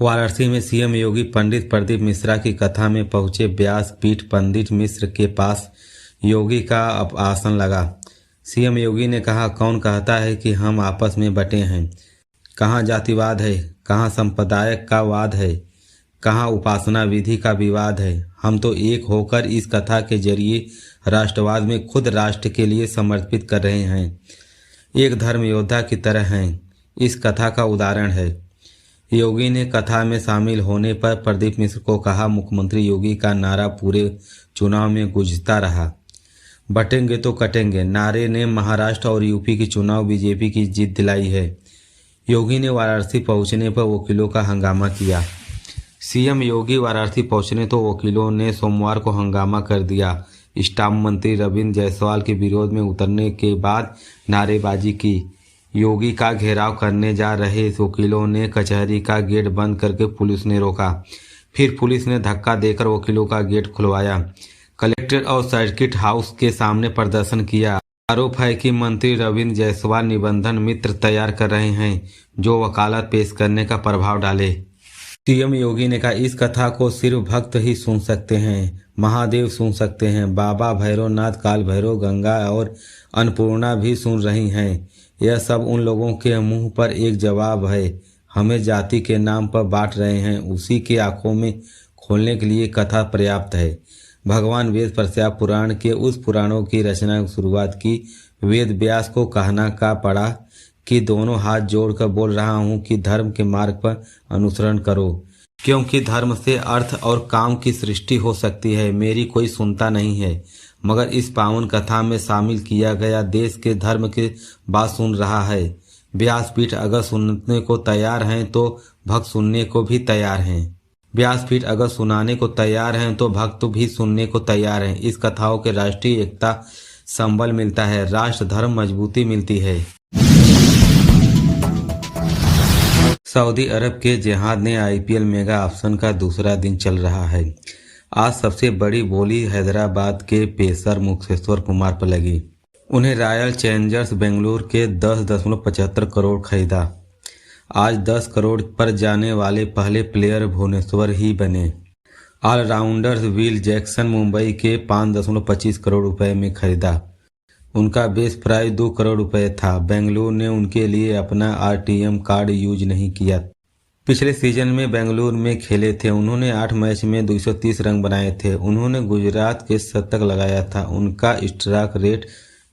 वाराणसी में सीएम योगी पंडित प्रदीप मिश्रा की कथा में पहुंचे व्यास पीठ पंडित मिश्र के पास योगी का आसन लगा। सीएम योगी ने कहा, कौन कहता है कि हम आपस में बटे हैं? कहाँ जातिवाद है, कहाँ संप्रदाय का वाद है, कहाँ उपासना विधि का विवाद है। हम तो एक होकर इस कथा के जरिए राष्ट्रवाद में खुद राष्ट्र के लिए समर्पित कर रहे हैं, एक धर्म योद्धा की तरह हैं। इस कथा का उदाहरण है। योगी ने कथा में शामिल होने पर प्रदीप मिश्र को कहा, मुख्यमंत्री योगी का नारा पूरे चुनाव में गूंजता रहा, बटेंगे तो कटेंगे। नारे ने महाराष्ट्र और यूपी की चुनाव बीजेपी की जीत दिलाई है। योगी ने वाराणसी पहुंचने पर वकीलों का हंगामा किया। सीएम योगी वाराणसी पहुंचने तो वकीलों ने सोमवार को हंगामा कर दिया। स्टाम्प मंत्री रविंद्र जायसवाल के विरोध में उतरने के बाद नारेबाजी की। योगी का घेराव करने जा रहे वकीलों ने कचहरी का गेट बंद करके पुलिस ने रोका। फिर पुलिस ने धक्का देकर वकीलों का गेट खुलवाया। कलेक्ट्रेट और सर्किट हाउस के सामने प्रदर्शन किया। आरोप है कि मंत्री रविंद्र जायसवाल निबंधन मित्र तैयार कर रहे हैं जो वकालत पेश करने का प्रभाव डाले। सीएम योगी ने कहा, इस कथा को सिर्फ भक्त ही सुन सकते हैं, महादेव सुन सकते हैं, बाबा भैरवनाथ, काल भैरव, गंगा और अन्नपूर्णा भी सुन रही हैं। यह सब उन लोगों के मुंह पर एक जवाब है। हमें जाति के नाम पर बांट रहे हैं, उसी के आंखों में खोलने के लिए कथा पर्याप्त है। भगवान वेद प्रस्ताव पुराण के उस पुराणों की रचना की शुरुआत की। वेद व्यास को कहना का पड़ा कि दोनों हाथ जोड़कर बोल रहा हूँ कि धर्म के मार्ग पर अनुसरण करो, क्योंकि धर्म से अर्थ और काम की सृष्टि हो सकती है। मेरी कोई सुनता नहीं है, मगर इस पावन कथा में शामिल किया गया देश के धर्म की बात सुन रहा है। व्यासपीठ अगर सुनने को तैयार हैं तो भक्त सुनने को भी तैयार हैं। व्यासपीठ अगर सुनाने को तैयार हैं तो भक्त भी सुनने को तैयार हैं। इस कथाओं के राष्ट्रीय एकता संबल मिलता है, राष्ट्र धर्म मजबूती मिलती है। सऊदी अरब के जिहाद ने आईपीएल मेगा ऑप्शन का दूसरा दिन चल रहा है। आज सबसे बड़ी बोली हैदराबाद के पेसर मुकेश्वर कुमार पर लगी। उन्हें रॉयल चैलेंजर्स बेंगलुरु के 10.75 करोड़ खरीदा। आज 10 करोड़ पर जाने वाले पहले प्लेयर भुवनेश्वर ही बने। ऑलराउंडर विल जैक्सन मुंबई के 5.25 करोड़ रुपए में खरीदा। उनका बेस प्राइस 2 करोड़ रुपए था। बेंगलुरु ने उनके लिए अपना आरटीएम कार्ड यूज नहीं किया। पिछले सीजन में बेंगलुरु में खेले थे। उन्होंने 8 मैच में 230 रन बनाए थे। उन्होंने गुजरात के शतक लगाया था। उनका स्ट्राइक रेट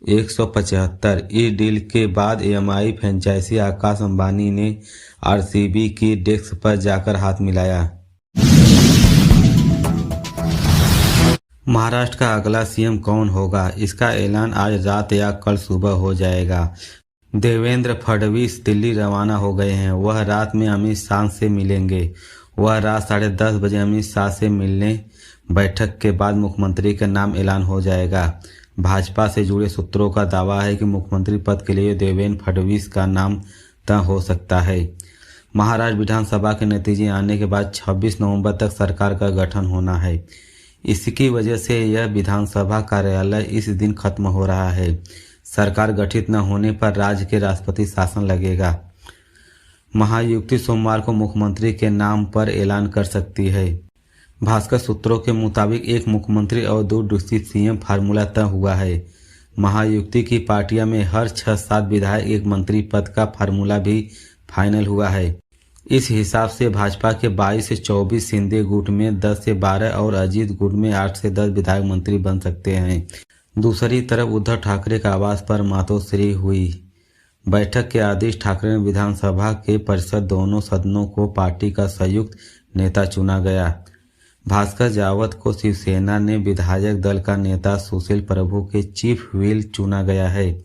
175। इस डील के बाद एमआई फ्रेंचाइजी आकाश अंबानी ने आरसीबी की डेस्क पर जाकर हाथ मिलाया। महाराष्ट्र का अगला सीएम कौन होगा, इसका ऐलान आज रात या कल सुबह हो जाएगा। देवेंद्र फडणवीस दिल्ली रवाना हो गए हैं। वह रात में अमित शाह से मिलेंगे। वह रात 10:30 बजे अमित शाह से मिलने बैठक के बाद मुख्यमंत्री का नाम ऐलान हो जाएगा। भाजपा से जुड़े सूत्रों का दावा है कि मुख्यमंत्री पद के लिए देवेंद्र फडणवीस का नाम तय हो सकता है। महाराष्ट्र विधानसभा के नतीजे आने के बाद 26 नवंबर तक सरकार का गठन होना है। इसकी वजह से यह विधानसभा कार्यालय इस दिन खत्म हो रहा है। सरकार गठित न होने पर राज्य के राष्ट्रपति शासन लगेगा। महायुति सोमवार को मुख्यमंत्री के नाम पर ऐलान कर सकती है। भास्कर सूत्रों के मुताबिक एक मुख्यमंत्री और 2 डिप्टी सीएम फार्मूला तय हुआ है। महायुति की पार्टियां में हर 6-7 विधायक एक मंत्री पद का फार्मूला भी फाइनल हुआ है। इस हिसाब से भाजपा के 22 से 24, शिंदे गुट में 10 से 12 और अजीत गुट में 8 से 10 विधायक मंत्री बन सकते हैं। दूसरी तरफ उद्धव ठाकरे का आवास पर मातोश्री हुई। बैठक के आदेश ठाकरे ने विधानसभा के परिषद दोनों सदनों को पार्टी का संयुक्त नेता चुना गया। भास्कर जावत को शिवसेना ने विधायक दल का नेता सुशील प्रभु के चीफ व्हिप चुना गया है।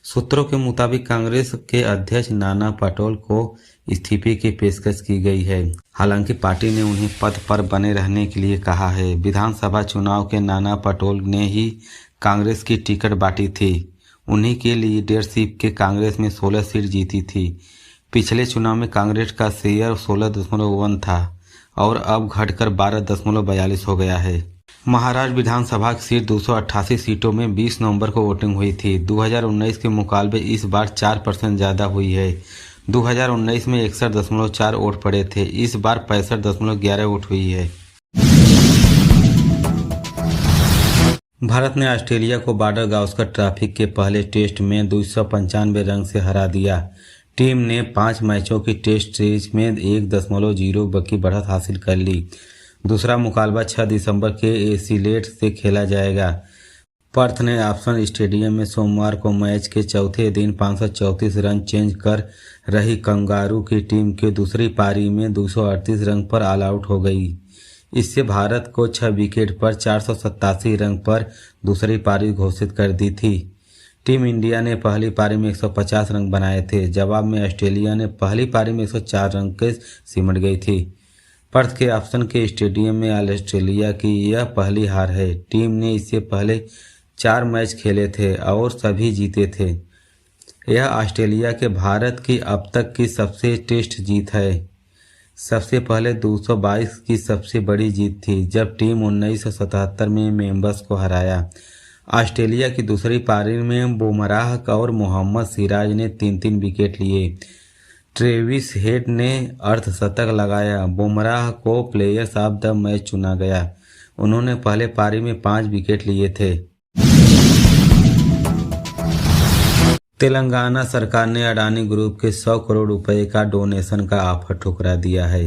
सूत्रों के मुताबिक कांग्रेस के अध्यक्ष नाना पटोले को इस्तीफे की पेशकश की गई है। हालांकि पार्टी ने उन्हें पद पर बने रहने के लिए कहा है। विधानसभा चुनाव के नाना पटोले ने ही कांग्रेस की टिकट बांटी थी। उन्हीं के लीडरशिप के कांग्रेस में 16 सीट जीती थी। पिछले चुनाव में कांग्रेस का शेयर 16.1 था और अब घटकर 12.42 हो गया है। महाराष्ट्र विधानसभा की सीट 288 सीटों में 20 नवंबर को वोटिंग हुई थी। 2019 के मुकाबले इस बार 4% ज़्यादा हुई है। 2019 में 61.4 वोट पड़े थे। इस बार 65.11 वोट हुई है। भारत ने ऑस्ट्रेलिया को बॉर्डर गावस्कर ट्रॉफी के पहले टेस्ट में 295 रन से हरा दिया। टीम ने 5 मैचों की टेस्ट सीरीज में 1.0 की बढ़त हासिल कर ली। दूसरा मुकाबला 6 दिसंबर के एडिलेड से खेला जाएगा। पर्थ ने ऑप्शन स्टेडियम में सोमवार को मैच के चौथे दिन 534 रन चेंज कर रही कंगारू की टीम के दूसरी पारी में 238 रन पर ऑल आउट हो गई। इससे भारत को 6 विकेट पर 487 रन पर दूसरी पारी घोषित कर दी थी। टीम इंडिया ने पहली पारी में 150 रन बनाए थे। जवाब में ऑस्ट्रेलिया ने पहली पारी में 104 रन के सिमट गई थी। पर्थ के ऑप्शन के स्टेडियम में ऑस्ट्रेलिया की यह पहली हार है। टीम ने इससे पहले 4 मैच खेले थे और सभी जीते थे। यह ऑस्ट्रेलिया के भारत की अब तक की सबसे टेस्ट जीत है। सबसे पहले 222 की सबसे बड़ी जीत थी जब टीम 1977 में मेंबर्स को हराया। ऑस्ट्रेलिया की दूसरी पारी में बुमराह और मोहम्मद सिराज ने 3-3 विकेट लिए। ट्रेविस हेड ने अर्धशतक लगाया। बुमराह को प्लेयर्स ऑफ द मैच चुना गया। उन्होंने पहले पारी में 5 विकेट लिए थे। तेलंगाना सरकार ने अडानी ग्रुप के 100 करोड़ रुपए का डोनेशन का ऑफर ठुकरा दिया है।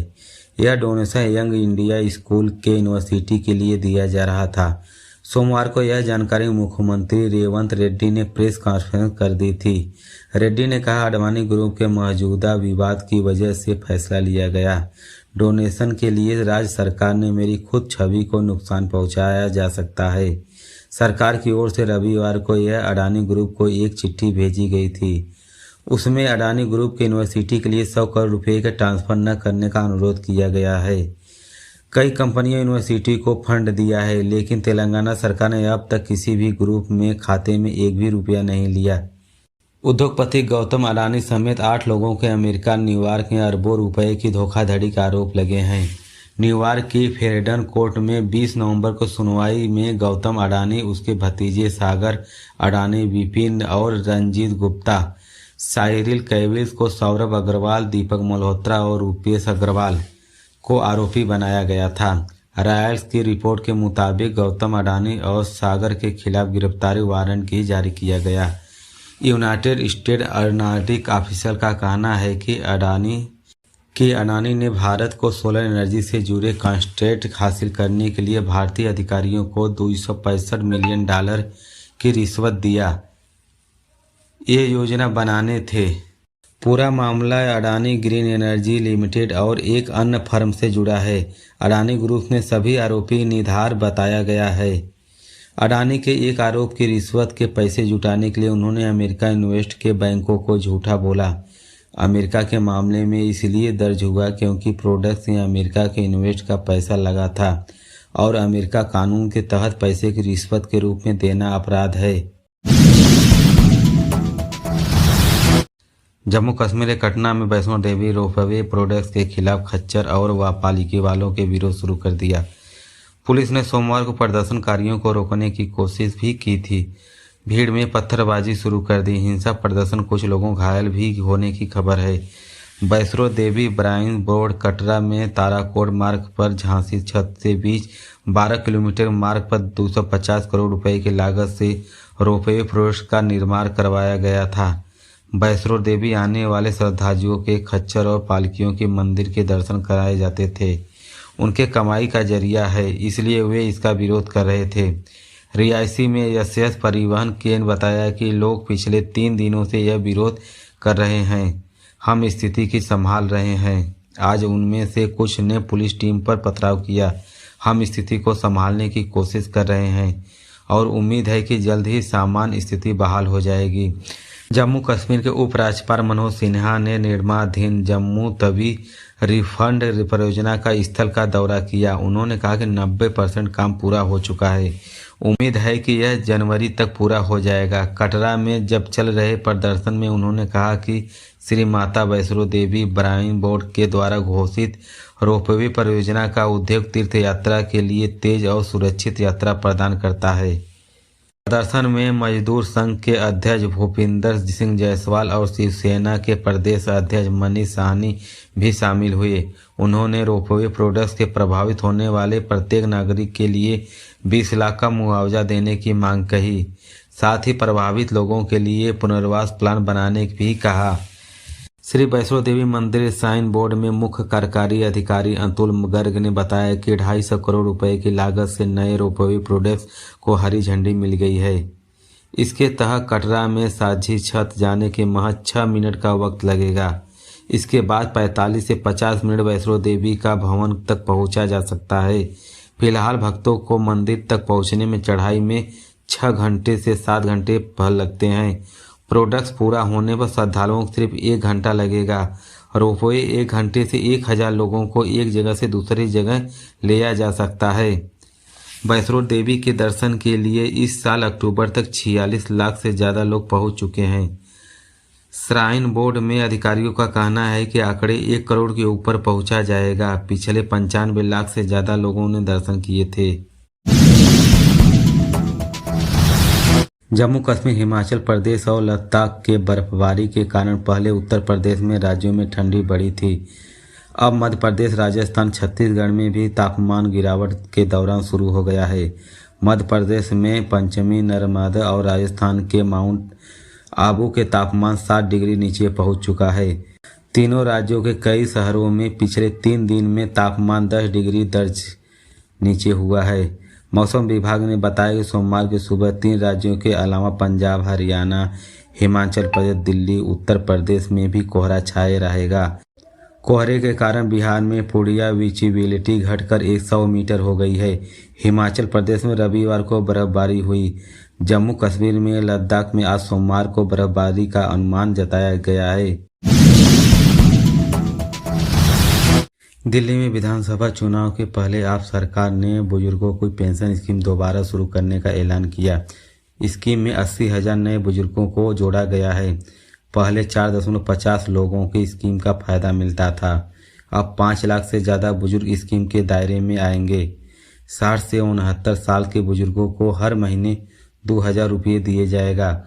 यह डोनेशन यंग इंडिया स्कूल के यूनिवर्सिटी के लिए दिया जा रहा था। सोमवार को यह जानकारी मुख्यमंत्री रेवंत रेड्डी ने प्रेस कॉन्फ्रेंस कर दी थी। रेड्डी ने कहा, अडानी ग्रुप के मौजूदा विवाद की वजह से फैसला लिया गया। डोनेशन के लिए राज्य सरकार ने मेरी खुद छवि को नुकसान पहुंचाया जा सकता है। सरकार की ओर से रविवार को यह अडानी ग्रुप को एक चिट्ठी भेजी गई थी। उसमें अडानी ग्रुप के यूनिवर्सिटी के लिए 100 करोड़ रुपए के ट्रांसफर न करने का अनुरोध किया गया है। कई कंपनियों यूनिवर्सिटी को फंड दिया है, लेकिन तेलंगाना सरकार ने अब तक किसी भी ग्रुप में खाते में एक भी रुपया नहीं लिया। उद्योगपति गौतम अडानी समेत 8 लोगों के अमेरिका न्यूयॉर्क में अरबों रुपए की धोखाधड़ी का आरोप लगे हैं। न्यूयॉर्क की फेडरल कोर्ट में 20 नवंबर को सुनवाई में गौतम अडानी, उसके भतीजे सागर अडानी, विपिन और रंजीत गुप्ता, साइरिल कैविल्स को सौरभ अग्रवाल, दीपक मल्होत्रा और रूपेश अग्रवाल को आरोपी बनाया गया था। रॉयल्स की रिपोर्ट के मुताबिक गौतम अडानी और सागर के खिलाफ गिरफ्तारी वारंट ही जारी किया गया। यूनाइटेड स्टेट एरोनॉटिक ऑफिसर का कहना है कि अडानी ने भारत को सोलर एनर्जी से जुड़े कॉन्ट्रैक्ट हासिल करने के लिए भारतीय अधिकारियों को $265 मिलियन की रिश्वत दिया। ये योजना बनाने थे। पूरा मामला अडानी ग्रीन एनर्जी लिमिटेड और एक अन्य फर्म से जुड़ा है। अडानी ग्रुप में सभी आरोपी निधार बताया गया है। अडानी के एक आरोप की रिश्वत के पैसे जुटाने के लिए उन्होंने अमेरिका इन्वेस्ट के बैंकों को झूठा बोला। अमेरिका के मामले में इसलिए दर्ज हुआ क्योंकि प्रोडक्ट्स में अमेरिका के इन्वेस्ट का पैसा लगा था और अमेरिका कानून के तहत पैसे की रिश्वत के रूप में देना अपराध है। जम्मू कश्मीर के कटना में वैष्णो देवी रोपवे प्रोडक्ट्स के खिलाफ खच्चर और पालिकी वालों के विरोध शुरू कर दिया। पुलिस ने सोमवार को प्रदर्शनकारियों को रोकने की कोशिश भी की थी। भीड़ में पत्थरबाजी शुरू कर दी। हिंसा प्रदर्शन कुछ लोगों घायल भी होने की खबर है। वैष्णो देवी ब्राइन बोर्ड कटरा में ताराकोट मार्ग पर झांसी छत से बीच 12 किलोमीटर मार्ग पर 250 करोड़ रुपए की लागत से रोपवे प्रोजेक्ट का निर्माण करवाया गया था। वैष्णो देवी आने वाले श्रद्धालुओं के खच्चर और पालकियों के मंदिर के दर्शन कराए जाते थे। उनके कमाई का जरिया है, इसलिए वे इसका विरोध कर रहे थे। रियासी में यस परिवहन के ने बताया कि लोग पिछले 3 दिनों से यह विरोध कर रहे हैं। हम स्थिति की संभाल रहे हैं। आज उनमें से कुछ ने पुलिस टीम पर पथराव किया। हम स्थिति को संभालने की कोशिश कर रहे हैं और उम्मीद है कि जल्द ही सामान्य स्थिति बहाल हो जाएगी। जम्मू कश्मीर के उपराज्यपाल मनोज सिन्हा ने निर्माणाधीन जम्मू तवी रिफंड परियोजना का स्थल का दौरा किया। उन्होंने कहा कि 90% काम पूरा हो चुका है। उम्मीद है कि यह जनवरी तक पूरा हो जाएगा। कटरा में जब चल रहे प्रदर्शन में उन्होंने कहा कि श्री माता वैष्णो देवी ब्राइन बोर्ड के द्वारा घोषित रोपवे परियोजना का उद्देश्य तीर्थ यात्रा के लिए तेज और सुरक्षित यात्रा प्रदान करता है। प्रदर्शन में मजदूर संघ के अध्यक्ष भूपिंदर सिंह जायसवाल और शिवसेना के प्रदेश अध्यक्ष मनीष साहनी भी शामिल हुए। उन्होंने रोपवे प्रोजेक्ट से प्रभावित होने वाले प्रत्येक नागरिक के लिए 20 लाख का मुआवजा देने की मांग कही। साथ ही प्रभावित लोगों के लिए पुनर्वास प्लान बनाने भी कहा। श्री वैष्णो देवी मंदिर साइन बोर्ड में मुख्य कार्यकारी अधिकारी अतुल गर्ग ने बताया कि 250 करोड़ रुपए की लागत से नए रोपवे प्रोजेक्ट को हरी झंडी मिल गई है। इसके तहत कटरा में साझी छत जाने के महज 6 मिनट का वक्त लगेगा। इसके बाद 45 से 50 मिनट वैष्णो देवी का भवन तक पहुंचा जा सकता है। फिलहाल भक्तों को मंदिर तक पहुंचने में चढ़ाई में 6 घंटे से 7 घंटे भर लगते हैं। प्रोडक्ट्स पूरा होने पर श्रद्धालुओं को सिर्फ 1 घंटा लगेगा। रोपवे 1 घंटे से 1000 लोगों को एक जगह से दूसरी जगह ले जा सकता है। वैष्णो देवी के दर्शन के लिए इस साल अक्टूबर तक 46 लाख से ज़्यादा लोग पहुंच चुके हैं। श्राइन बोर्ड में अधिकारियों का कहना है कि आंकड़े 1 करोड़ के ऊपर पहुंचा जाएगा। पिछले 95 लाख से ज़्यादा लोगों ने दर्शन किए थे। जम्मू कश्मीर, हिमाचल प्रदेश और लद्दाख के बर्फबारी के कारण पहले उत्तर प्रदेश में राज्यों में ठंडी बढ़ी थी। अब मध्य प्रदेश, राजस्थान, छत्तीसगढ़ में भी तापमान गिरावट के दौरान शुरू हो गया है। मध्य प्रदेश में पंचमी, नर्मदा और राजस्थान के माउंट आबू के तापमान 7 डिग्री नीचे पहुंच चुका है। तीनों राज्यों के कई शहरों में पिछले 3 दिन में तापमान 10 डिग्री दर्ज नीचे हुआ है। मौसम विभाग ने बताया कि सोमवार की सुबह 3 राज्यों के अलावा पंजाब, हरियाणा, हिमाचल प्रदेश, दिल्ली, उत्तर प्रदेश में भी कोहरा छाए रहेगा। कोहरे के कारण बिहार में पूर्णिया विजिबिलिटी घटकर 100 मीटर हो गई है। हिमाचल प्रदेश में रविवार को बर्फबारी हुई। जम्मू कश्मीर में लद्दाख में आज सोमवार को बर्फबारी का अनुमान जताया गया है। दिल्ली में विधानसभा चुनाव के पहले आप सरकार ने बुजुर्गों की पेंशन स्कीम दोबारा शुरू करने का ऐलान किया। स्कीम में 80,000 नए बुजुर्गों को जोड़ा गया है। पहले 4.50 लोगों की स्कीम का फायदा मिलता था। अब 5 लाख से ज़्यादा बुजुर्ग स्कीम के दायरे में आएंगे। 60 से 69 साल के बुजुर्गों को हर महीने 2,000 रुपये दिए जाएगा।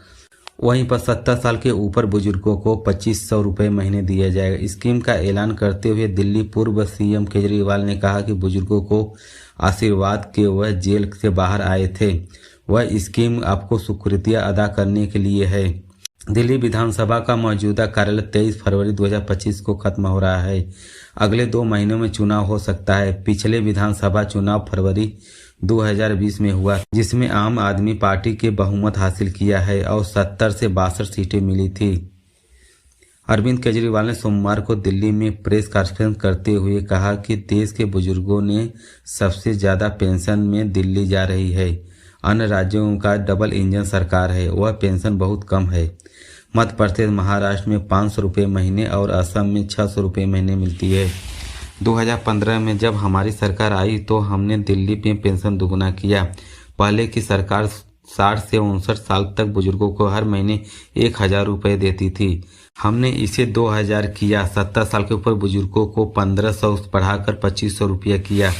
वहीं पर 70 साल के ऊपर बुजुर्गों को 2,500 रुपये महीने दिया जाएगा। स्कीम का ऐलान करते हुए दिल्ली पूर्व सीएम केजरीवाल ने कहा कि बुजुर्गों को आशीर्वाद के वह जेल से बाहर आए थे। वह स्कीम आपको शुक्रिया अदा करने के लिए है। दिल्ली विधानसभा का मौजूदा कार्यालय 23 फरवरी 2025 को खत्म हो रहा है। अगले 2 महीनों में चुनाव हो सकता है। पिछले विधानसभा चुनाव फरवरी 2020 में हुआ, जिसमें आम आदमी पार्टी के बहुमत हासिल किया है और 70 से 62 सीटें मिली थी। अरविंद केजरीवाल ने सोमवार को दिल्ली में प्रेस कॉन्फ्रेंस करते हुए कहा कि देश के बुजुर्गों ने सबसे ज़्यादा पेंशन में दिल्ली जा रही है। अन्य राज्यों का डबल इंजन सरकार है, वह पेंशन बहुत कम है। मध्य प्रदेश, महाराष्ट्र में 500 रुपये महीने और असम में 600 रुपये महीने मिलती है। 2015 में जब हमारी सरकार आई तो हमने दिल्ली में पेंशन दुगुना किया। पहले की सरकार 60 से 59 साल तक बुजुर्गों को हर महीने 1,000 रुपये देती थी। हमने इसे 2,000 किया। 70 साल के ऊपर बुजुर्गों को 1,500 बढ़ाकर 2,500 रुपया किया।